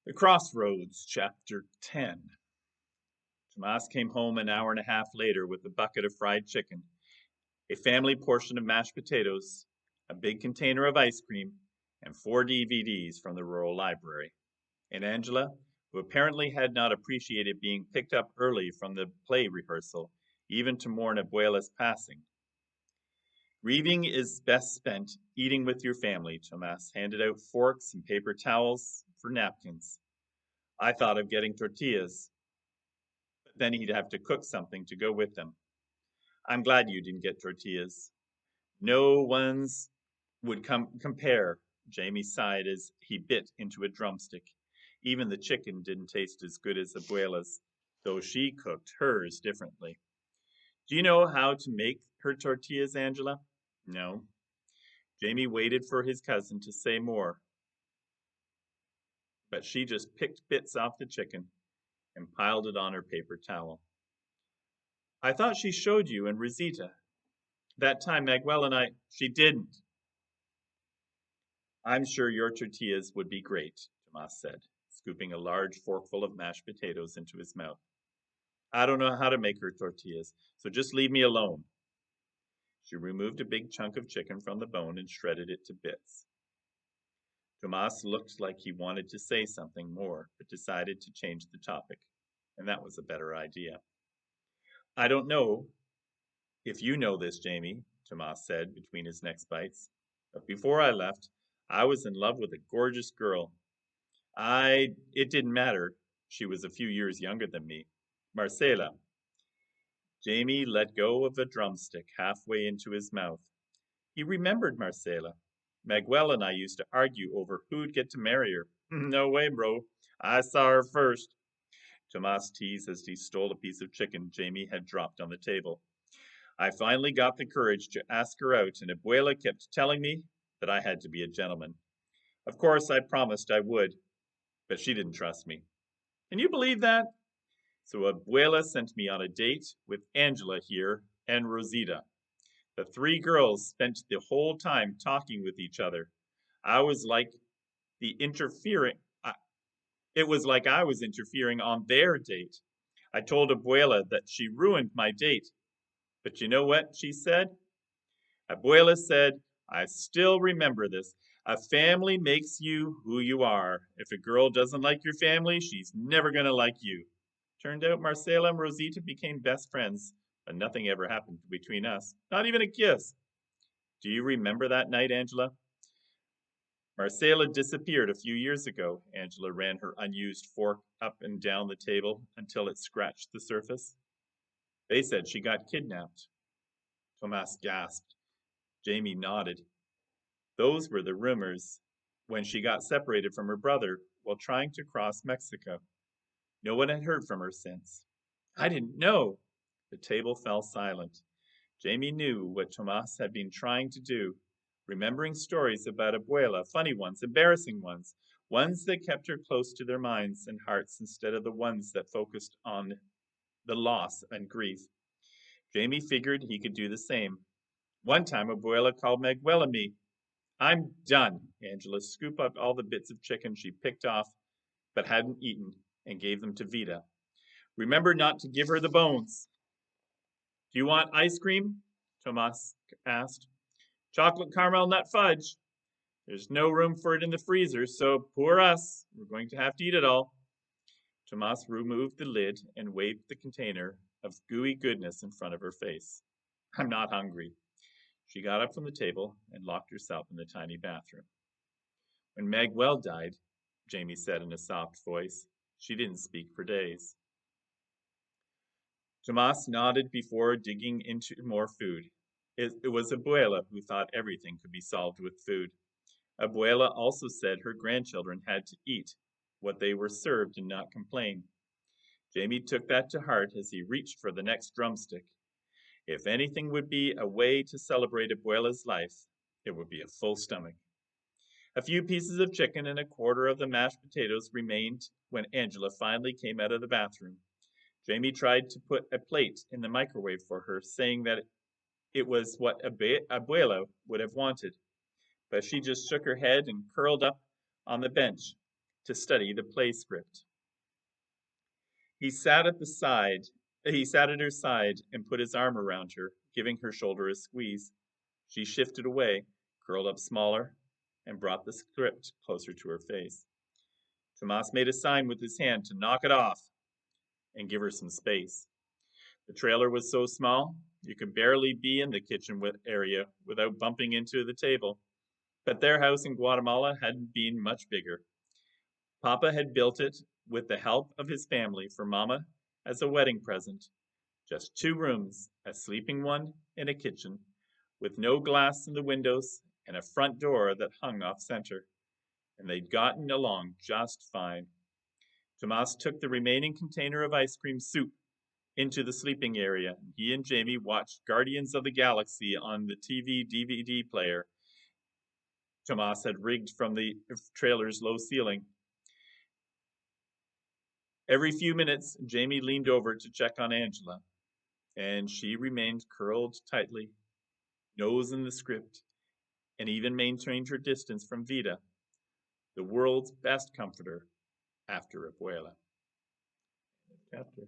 The Crossroads Chapter 10. Tomas came home an hour and a half later with a bucket of fried chicken, a family portion of mashed potatoes, a big container of ice cream, and 4 DVDs from the rural library. And Angela, who apparently had not appreciated being picked up early from the play rehearsal, even to mourn Abuela's passing. Grieving is best spent eating with your family, Tomas handed out forks and paper towels for napkins. I thought of getting tortillas, but then he'd have to cook something to go with them. I'm glad you didn't get tortillas. No one's would compare. Jamie sighed as he bit into a drumstick. Even the chicken didn't taste as good as Abuela's, though she cooked hers differently. Do you know how to make her tortillas, Angela? No. Jamie waited for his cousin to say more, but she just picked bits off the chicken and piled it on her paper towel. I thought she showed you and Rosita. That time Maguel and I, she didn't. I'm sure your tortillas would be great, Tomas said, scooping a large forkful of mashed potatoes into his mouth. I don't know how to make her tortillas, so just leave me alone. She removed a big chunk of chicken from the bone and shredded it to bits. Tomas looked like he wanted to say something more, but decided to change the topic, and that was a better idea. I don't know if you know this, Jamie, Tomas said between his next bites, but before I left, I was in love with a gorgeous girl. It didn't matter. She was a few years younger than me. Marcela. Jamie let go of a drumstick halfway into his mouth. He remembered Marcela. Maguel and I used to argue over who'd get to marry her. No way, bro. I saw her first. Tomas teased as he stole a piece of chicken Jamie had dropped on the table. I finally got the courage to ask her out, and Abuela kept telling me that I had to be a gentleman. Of course, I promised I would, but she didn't trust me. Can you believe that? So Abuela sent me on a date with Angela here and Rosita. The three girls spent the whole time talking with each other. I was like the interfering. It was like I was interfering on their date. I told Abuela that she ruined my date. But you know what she said? Abuela said, I still remember this. A family makes you who you are. If a girl doesn't like your family, she's never going to like you. Turned out Marcela and Rosita became best friends, but nothing ever happened between us. Not even a kiss. Do you remember that night, Angela? Marcela disappeared a few years ago. Angela ran her unused fork up and down the table until it scratched the surface. They said she got kidnapped. Tomas gasped. Jamie nodded. Those were the rumors when she got separated from her brother while trying to cross Mexico. No one had heard from her since. I didn't know. The table fell silent. Jamie knew what Tomas had been trying to do, remembering stories about Abuela, funny ones, embarrassing ones that kept her close to their minds and hearts instead of the ones that focused on the loss and grief. Jamie figured he could do the same. One time Abuela called Maguel and me. I'm done. Angela scooped up all the bits of chicken she picked off but hadn't eaten and gave them to Vida. Remember not to give her the bones. Do you want ice cream? Tomas asked. Chocolate caramel nut fudge. There's no room for it in the freezer, so poor us. We're going to have to eat it all. Tomas removed the lid and waved the container of gooey goodness in front of her face. I'm not hungry. She got up from the table and locked herself in the tiny bathroom. When Maguel died, Jamie said in a soft voice, she didn't speak for days. Tomas nodded before digging into more food. It was Abuela who thought everything could be solved with food. Abuela also said her grandchildren had to eat what they were served and not complain. Jamie took that to heart as he reached for the next drumstick. If anything would be a way to celebrate Abuela's life, it would be a full stomach. A few pieces of chicken and a quarter of the mashed potatoes remained when Angela finally came out of the bathroom. Jamie tried to put a plate in the microwave for her, saying that it was what Abuela would have wanted, but she just shook her head and curled up on the bench. to study the play script. He sat at her side and put his arm around her, giving her shoulder a squeeze. She shifted away, curled up smaller, and brought the script closer to her face. Tomas made a sign with his hand to knock it off and give her some space. The trailer was so small, you could barely be in the kitchen area without bumping into the table. But their house in Guatemala hadn't been much bigger. Papa had built it with the help of his family for Mama as a wedding present. Just 2 rooms, a sleeping one and a kitchen, with no glass in the windows and a front door that hung off center. And they'd gotten along just fine. Tomas took the remaining container of ice cream soup into the sleeping area. He and Jamie watched Guardians of the Galaxy on the TV DVD player Tomas had rigged from the trailer's low ceiling. Every few minutes, Jamie leaned over to check on Angela, and she remained curled tightly, nose in the script, and even maintained her distance from Vida, the world's best comforter after Abuela. Chapter.